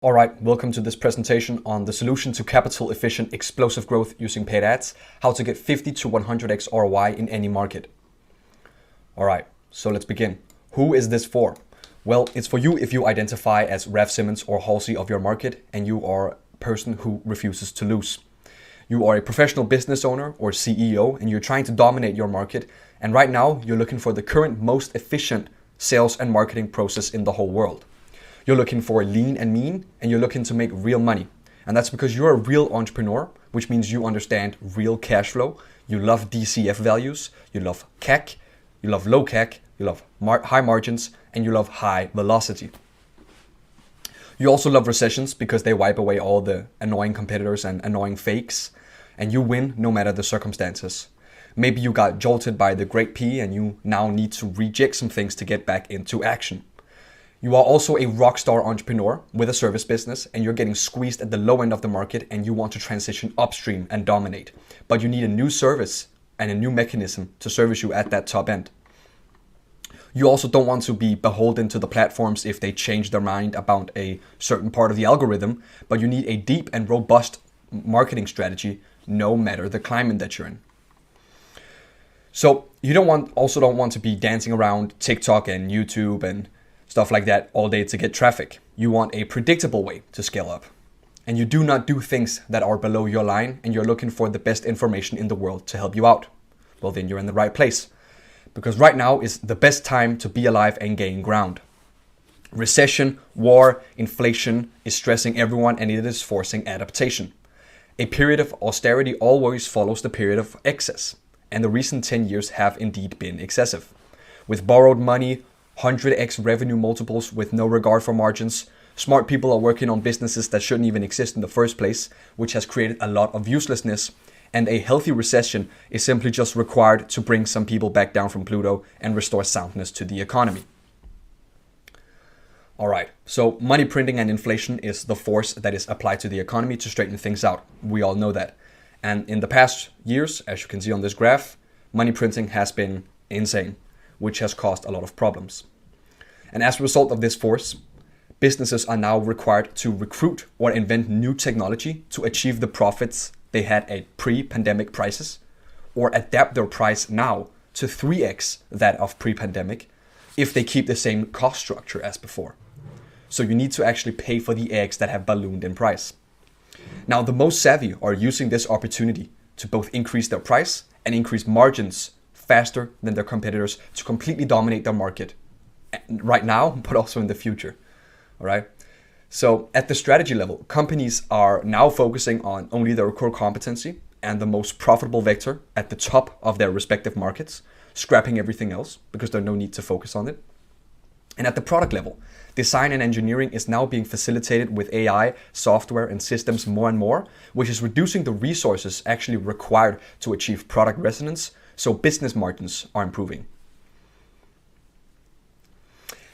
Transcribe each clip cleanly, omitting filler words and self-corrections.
All right, welcome to this presentation on the solution to capital efficient explosive growth using paid ads, how to get 50 to 100x ROI in any market. All right, so let's begin. Who is this for? Well, it's for you if you identify as Raf Simons or Halsey of your market and you are a person who refuses to lose. You are a professional business owner or CEO and you're trying to dominate your market, and right now you're looking for the current most efficient sales and marketing process in the whole world. You're looking for lean and mean, and you're looking to make real money. And that's because you're a real entrepreneur, which means you understand real cash flow. You love DCF values, you love CAC, you love low CAC, you love high margins, and you love high velocity. You also love recessions because they wipe away all the annoying competitors and annoying fakes, and you win no matter the circumstances. Maybe you got jolted by the Great P and you now need to reject some things to get back into action. You are also a rockstar entrepreneur with a service business and you're getting squeezed at the low end of the market and you want to transition upstream and dominate. But you need a new service and a new mechanism to service you at that top end. You also don't want to be beholden to the platforms if they change their mind about a certain part of the algorithm, but you need a deep and robust marketing strategy no matter the climate that you're in. So you don't want to be dancing around TikTok and YouTube and stuff like that all day to get traffic. You want a predictable way to scale up. And you do not do things that are below your line and you're looking for the best information in the world to help you out. Well, then you're in the right place. Because right now is the best time to be alive and gain ground. Recession, war, inflation is stressing everyone and it is forcing adaptation. A period of austerity always follows the period of excess. And the recent 10 years have indeed been excessive. With borrowed money, 100x revenue multiples with no regard for margins. Smart people are working on businesses that shouldn't even exist in the first place, which has created a lot of uselessness. And a healthy recession is simply just required to bring some people back down from Pluto and restore soundness to the economy. All right, so money printing and inflation is the force that is applied to the economy to straighten things out. We all know that. And in the past years, as you can see on this graph, money printing has been insane, which has caused a lot of problems. And as a result of this force, businesses are now required to recruit or invent new technology to achieve the profits they had at pre-pandemic prices, or adapt their price now to 3x that of pre-pandemic if they keep the same cost structure as before. So you need to actually pay for the eggs that have ballooned in price. Now, the most savvy are using this opportunity to both increase their price and increase margins faster than their competitors to completely dominate their market right now, but also in the future. All right. So at the strategy level, companies are now focusing on only their core competency and the most profitable vector at the top of their respective markets, scrapping everything else because there's no need to focus on it. And at the product level, design and engineering is now being facilitated with AI, software, and systems more and more, which is reducing the resources actually required to achieve product resonance, so business margins are improving.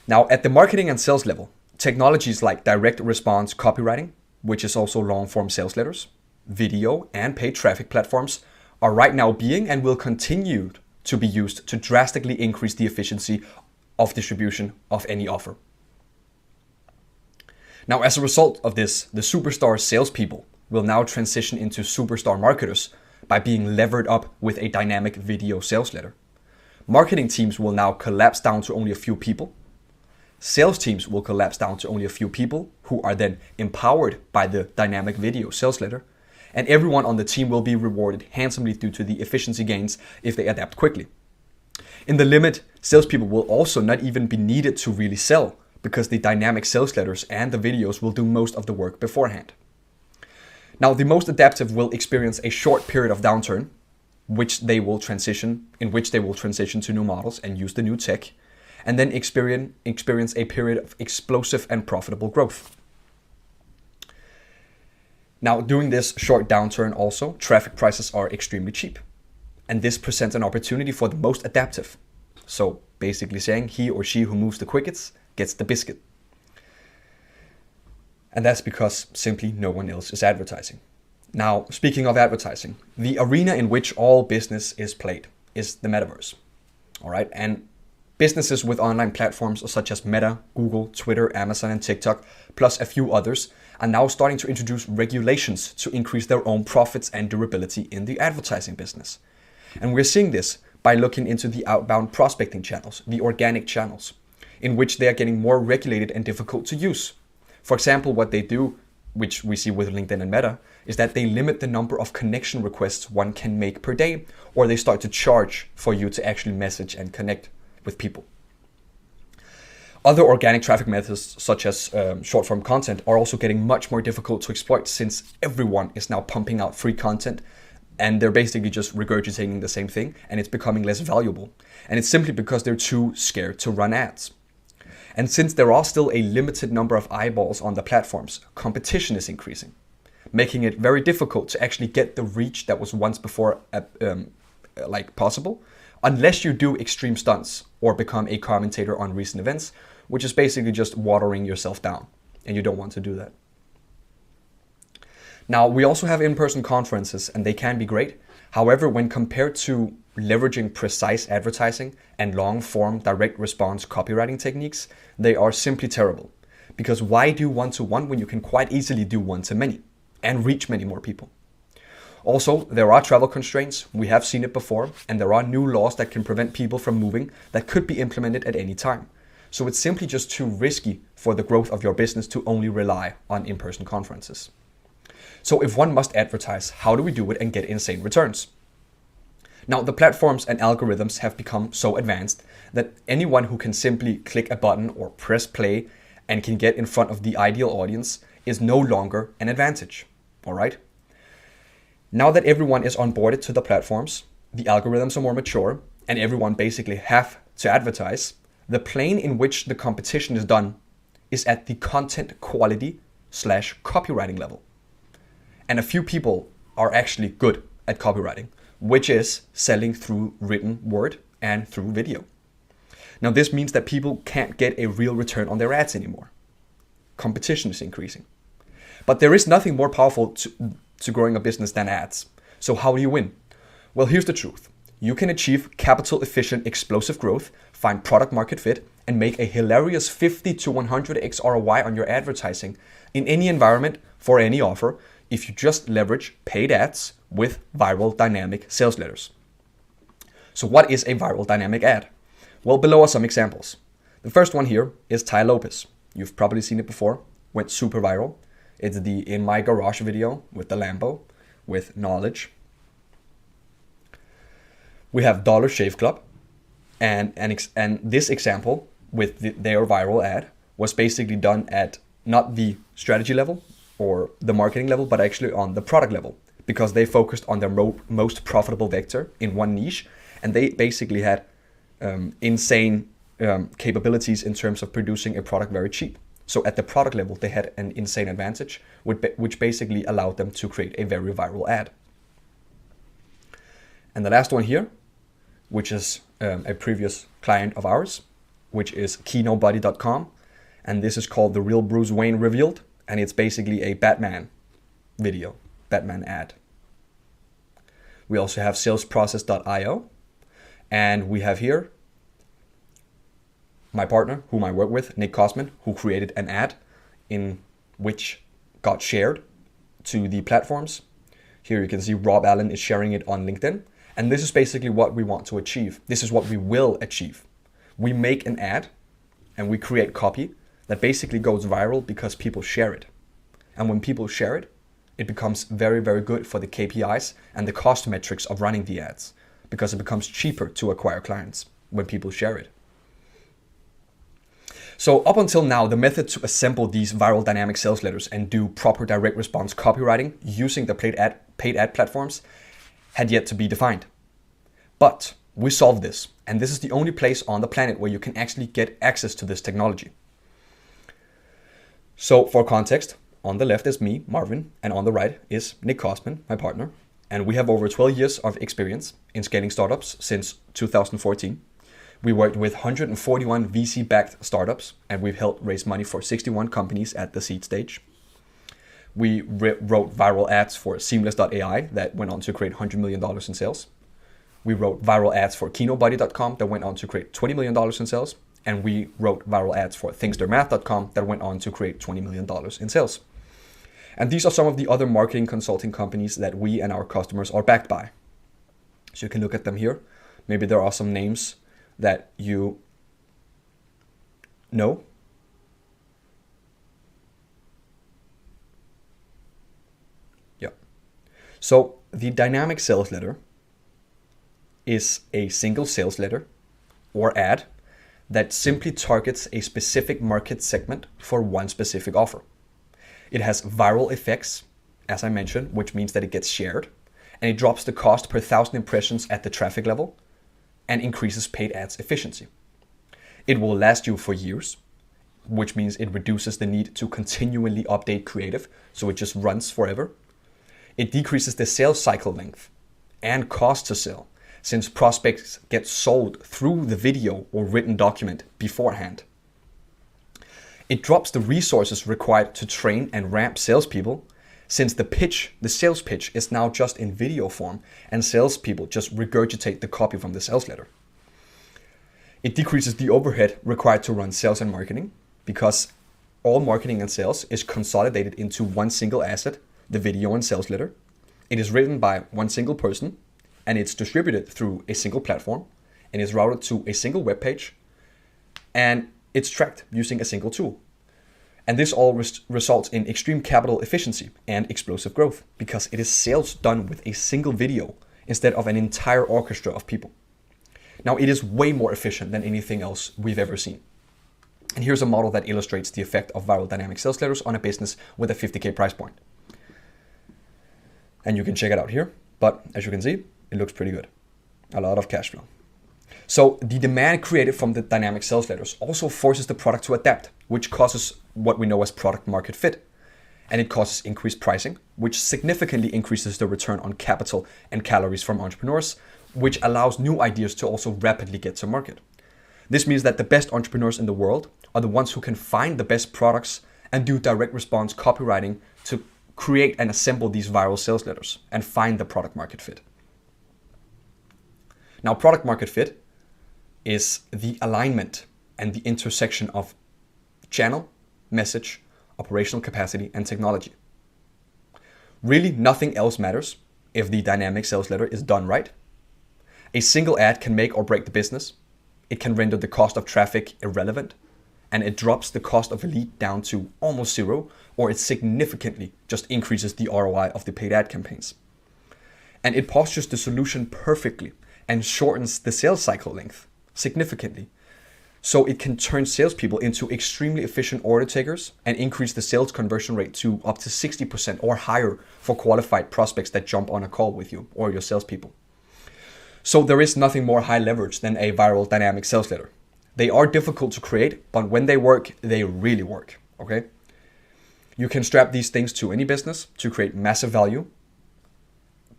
Now, at the marketing and sales level, technologies like direct response copywriting, which is also long-form sales letters, video, and paid traffic platforms are right now being and will continue to be used to drastically increase the efficiency of distribution of any offer. Now, as a result of this, the superstar salespeople will now transition into superstar marketers by being levered up with a dynamic video sales letter. Marketing teams will now collapse down to only a few people. Sales teams will collapse down to only a few people who are then empowered by the dynamic video sales letter. And everyone on the team will be rewarded handsomely due to the efficiency gains if they adapt quickly. In the limit, salespeople will also not even be needed to really sell because the dynamic sales letters and the videos will do most of the work beforehand. Now, the most adaptive will experience a short period of downturn, in which they will transition to new models and use the new tech, and then experience a period of explosive and profitable growth. Now, during this short downturn also, traffic prices are extremely cheap. And this presents an opportunity for the most adaptive. So basically saying he or she who moves the quickest gets the biscuit. And that's because simply no one else is advertising. Now, speaking of advertising, the arena in which all business is played is the metaverse. All right. And Businesses with online platforms such as Meta, Google, Twitter, Amazon, and TikTok, plus a few others, are now starting to introduce regulations to increase their own profits and durability in the advertising business. And we're seeing this by looking into the outbound prospecting channels, the organic channels, in which they are getting more regulated and difficult to use. For example, what they do, which we see with LinkedIn and Meta, is that they limit the number of connection requests one can make per day, or they start to charge for you to actually message and connect with people. Other organic traffic methods, such as short-form content, are also getting much more difficult to exploit, since everyone is now pumping out free content and they're basically just regurgitating the same thing, and it's becoming less valuable. And it's simply because they're too scared to run ads. And since there are still a limited number of eyeballs on the platforms, competition is increasing, making it very difficult to actually get the reach that was once before possible, unless you do extreme stunts or become a commentator on recent events, which is basically just watering yourself down, and you don't want to do that. Now, we also have in-person conferences, and they can be great. However, when compared to leveraging precise advertising and long-form direct response copywriting techniques, they are simply terrible. Because why do one-to-one when you can quite easily do one-to-many and reach many more people? Also, there are travel constraints, we have seen it before, and there are new laws that can prevent people from moving that could be implemented at any time. So it's simply just too risky for the growth of your business to only rely on in-person conferences. So if one must advertise, how do we do it and get insane returns? Now, the platforms and algorithms have become so advanced that anyone who can simply click a button or press play and can get in front of the ideal audience is no longer an advantage, all right? Now that everyone is onboarded to the platforms, the algorithms are more mature, and everyone basically have to advertise, the plane in which the competition is done is at the content quality / copywriting level. And a few people are actually good at copywriting, which is selling through written word and through video. Now, this means that people can't get a real return on their ads anymore. Competition is increasing. But there is nothing more powerful to growing a business than ads. So how do you win? Well, here's the truth. You can achieve capital efficient explosive growth, find product market fit, and make a hilarious 50 to 100x ROI on your advertising in any environment for any offer if you just leverage paid ads with viral dynamic sales letters. So what is a viral dynamic ad? Well, below are some examples. The first one here is Ty Lopez. You've probably seen it before, went super viral. It's the In My Garage video with the Lambo, with knowledge. We have Dollar Shave Club, and this example with their viral ad was basically done at not the strategy level or the marketing level, but actually on the product level, because they focused on their most profitable vector in one niche, and they basically had insane capabilities in terms of producing a product very cheap. So at the product level, they had an insane advantage, which basically allowed them to create a very viral ad. And the last one here, which is a previous client of ours, which is KeynoBuddy.com. And this is called The Real Bruce Wayne Revealed. And it's basically a Batman video, Batman ad. We also have salesprocess.io. And we have here my partner, whom I work with, Nick Kosman, who created an ad in which got shared to the platforms. Here you can see Rob Allen is sharing it on LinkedIn. And this is basically what we want to achieve. This is what we will achieve. We make an ad and we create copy that basically goes viral because people share it. And when people share it, it becomes very, very good for the KPIs and the cost metrics of running the ads, because it becomes cheaper to acquire clients when people share it. So up until now, the method to assemble these viral dynamic sales letters and do proper direct response copywriting using the paid ad platforms had yet to be defined. But we solved this, and this is the only place on the planet where you can actually get access to this technology. So for context, on the left is me, Marvin, and on the right is Nick Kosman, my partner, and we have over 12 years of experience in scaling startups since 2014. We worked with 141 VC-backed startups, and we've helped raise money for 61 companies at the seed stage. We wrote viral ads for Seamless.ai that went on to create $100 million in sales. We wrote viral ads for KinoBuddy.com that went on to create $20 million in sales. And we wrote viral ads for thingstheirmath.com that went on to create $20 million in sales. And these are some of the other marketing consulting companies that we and our customers are backed by. So you can look at them here. Maybe there are some names that you know. Yeah. So the dynamic sales letter is a single sales letter or ad that simply targets a specific market segment for one specific offer. It has viral effects, as I mentioned, which means that it gets shared, and it drops the cost per 1,000 impressions at the traffic level and increases paid ads efficiency. It will last you for years, which means it reduces the need to continually update creative, so it just runs forever. It decreases the sales cycle length and cost to sell, since prospects get sold through the video or written document beforehand. It drops the resources required to train and ramp salespeople, since the sales pitch is now just in video form and salespeople just regurgitate the copy from the sales letter. It decreases the overhead required to run sales and marketing, because all marketing and sales is consolidated into one single asset, the video and sales letter. It is written by one single person, and it's distributed through a single platform, and is routed to a single web page, and it's tracked using a single tool. And this all results in extreme capital efficiency and explosive growth, because it is sales done with a single video instead of an entire orchestra of people. Now, it is way more efficient than anything else we've ever seen. And here's a model that illustrates the effect of viral dynamic sales letters on a business with a 50K price point. And you can check it out here, but as you can see, it looks pretty good. A lot of cash flow. So the demand created from the dynamic sales letters also forces the product to adapt, which causes what we know as product market fit. And it causes increased pricing, which significantly increases the return on capital and calories from entrepreneurs, which allows new ideas to also rapidly get to market. This means that the best entrepreneurs in the world are the ones who can find the best products and do direct response copywriting to create and assemble these viral sales letters and find the product market fit. Now, product market fit is the alignment and the intersection of channel, message, operational capacity, and technology. Really, nothing else matters if the dynamic sales letter is done right. A single ad can make or break the business. It can render the cost of traffic irrelevant, and it drops the cost of a lead down to almost zero, or it significantly just increases the ROI of the paid ad campaigns. And it postures the solution perfectly and shortens the sales cycle length significantly. So it can turn salespeople into extremely efficient order takers and increase the sales conversion rate to up to 60% or higher for qualified prospects that jump on a call with you or your salespeople. So there is nothing more high leverage than a viral dynamic sales letter. They are difficult to create, but when they work, they really work, okay? You can strap these things to any business to create massive value.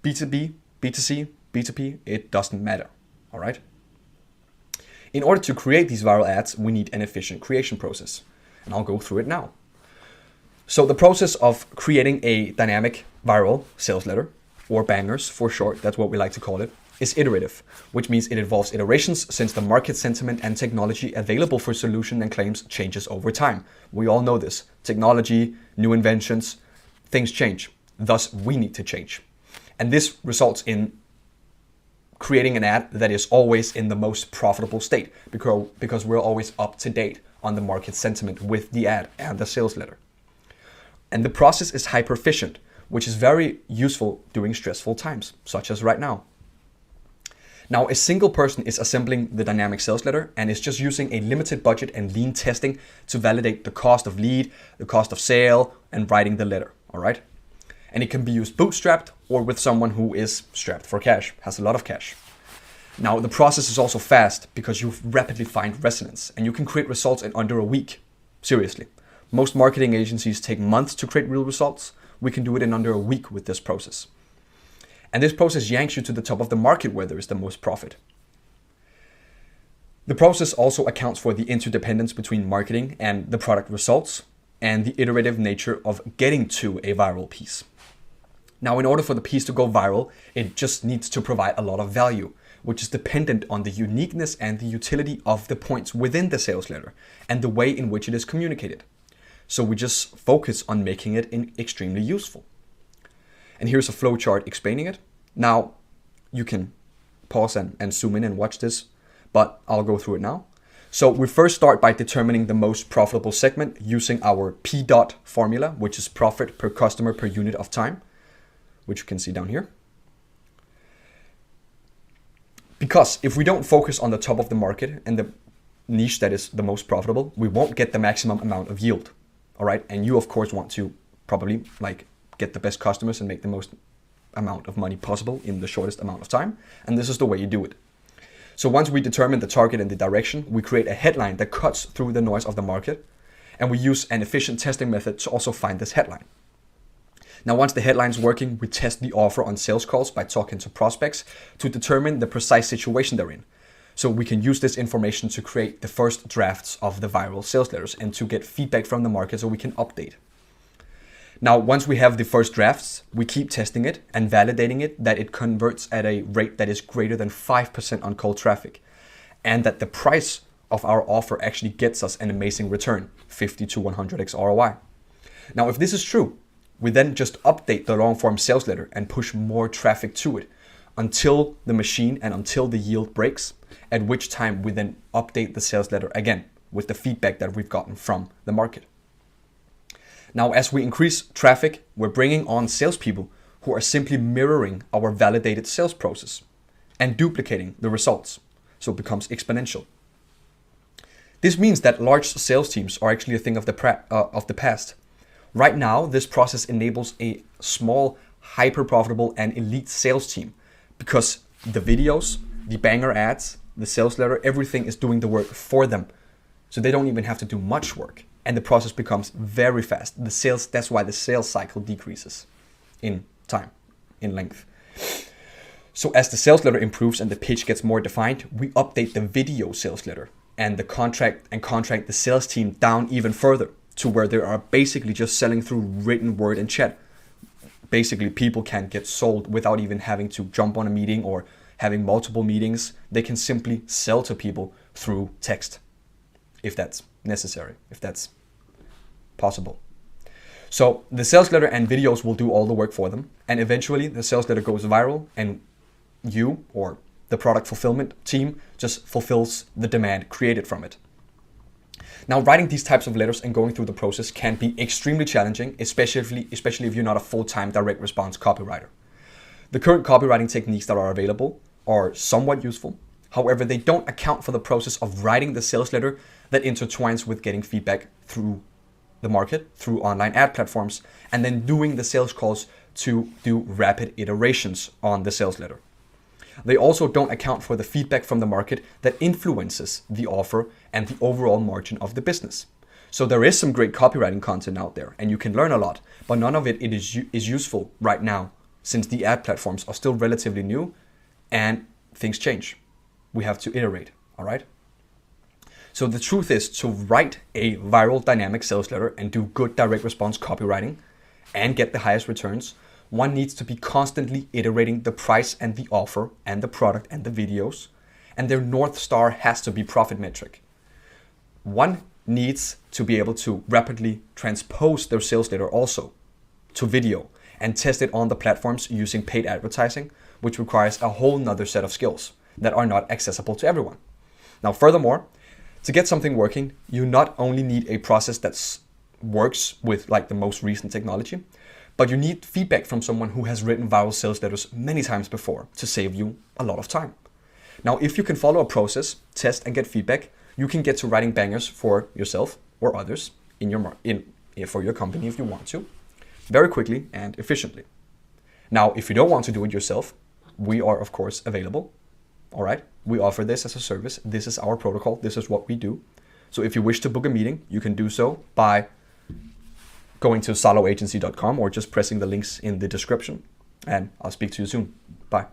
B2B, B2C, B2P, it doesn't matter, all right? In order to create these viral ads, we need an efficient creation process, and I'll go through it now. So the process of creating a dynamic viral sales letter, or bangers for short, that's what we like to call it, is iterative, which means it involves iterations since the market sentiment and technology available for solution and claims changes over time. We all know this. Technology, new inventions, things change. Thus, we need to change. And this results in creating an ad that is always in the most profitable state because we're always up to date on the market sentiment with the ad and the sales letter. And the process is hyper efficient, which is very useful during stressful times, such as right now. Now, a single person is assembling the dynamic sales letter and is just using a limited budget and lean testing to validate the cost of lead, the cost of sale, and writing the letter, all right? And it can be used bootstrapped or with someone who is strapped for cash, has a lot of cash. Now, the process is also fast because you rapidly find resonance and you can create results in under a week. Seriously. Most marketing agencies take months to create real results. We can do it in under a week with this process. And this process yanks you to the top of the market where there is the most profit. The process also accounts for the interdependence between marketing and the product results and the iterative nature of getting to a viral piece. Now, in order for the piece to go viral, it just needs to provide a lot of value, which is dependent on the uniqueness and the utility of the points within the sales letter and the way in which it is communicated. So we just focus on making it extremely useful. And here's a flow chart explaining it. Now, you can pause and zoom in and watch this, but I'll go through it now. So we first start by determining the most profitable segment using our P-dot formula, which is profit per customer per unit of time, which you can see down here. Because if we don't focus on the top of the market and the niche that is the most profitable, we won't get the maximum amount of yield. All right. And you, of course, want to probably get the best customers and make the most amount of money possible in the shortest amount of time. And this is the way you do it. So once we determine the target and the direction, we create a headline that cuts through the noise of the market. And we use an efficient testing method to also find this headline. Now, once the headline's working, we test the offer on sales calls by talking to prospects to determine the precise situation they're in. So we can use this information to create the first drafts of the viral sales letters and to get feedback from the market so we can update. Now, once we have the first drafts, we keep testing it and validating it that it converts at a rate that is greater than 5% on cold traffic, and that the price of our offer actually gets us an amazing return, 50 to 100x ROI. Now, if this is true, we then just update the long form sales letter and push more traffic to it until the machine and until the yield breaks, at which time we then update the sales letter again with the feedback that we've gotten from the market. Now, as we increase traffic, we're bringing on salespeople who are simply mirroring our validated sales process and duplicating the results. So it becomes exponential. This means that large sales teams are actually a thing of the past. Right now, this process enables a small, hyper-profitable and elite sales team because the videos, the banger ads, the sales letter, everything is doing the work for them. So they don't even have to do much work. And the process becomes very fast. That's why the sales cycle decreases in time, in length. So as the sales letter improves and the pitch gets more defined, we update the video sales letter and the contract the sales team down even further to where they are basically just selling through written word and chat. Basically, people can get sold without even having to jump on a meeting or having multiple meetings. They can simply sell to people through text, if that's necessary, if that's possible. So the sales letter and videos will do all the work for them. And eventually the sales letter goes viral and you or the product fulfillment team just fulfills the demand created from it. Now, writing these types of letters and going through the process can be extremely challenging, especially if you're not a full-time direct response copywriter. The current copywriting techniques that are available are somewhat useful. However, they don't account for the process of writing the sales letter that intertwines with getting feedback through the market, through online ad platforms, and then doing the sales calls to do rapid iterations on the sales letter. They also don't account for the feedback from the market that influences the offer and the overall margin of the business. So there is some great copywriting content out there and you can learn a lot, but none of it is useful right now since the ad platforms are still relatively new and things change. We have to iterate, all right? So the truth is, to write a viral dynamic sales letter and do good direct response copywriting and get the highest returns, one needs to be constantly iterating the price and the offer and the product and the videos, and their North Star has to be profit metric. One needs to be able to rapidly transpose their sales letter also to video and test it on the platforms using paid advertising, which requires a whole nother set of skills that are not accessible to everyone. Now, furthermore, to get something working, you not only need a process that works with the most recent technology, but you need feedback from someone who has written viral sales letters many times before to save you a lot of time. Now, if you can follow a process, test and get feedback, you can get to writing bangers for yourself or others for your company if you want to, very quickly and efficiently. Now, if you don't want to do it yourself, we are of course available. All right, we offer this as a service. This is our protocol. This is what we do. So if you wish to book a meeting, you can do so by going to soloagency.com or just pressing the links in the description. And I'll speak to you soon. Bye.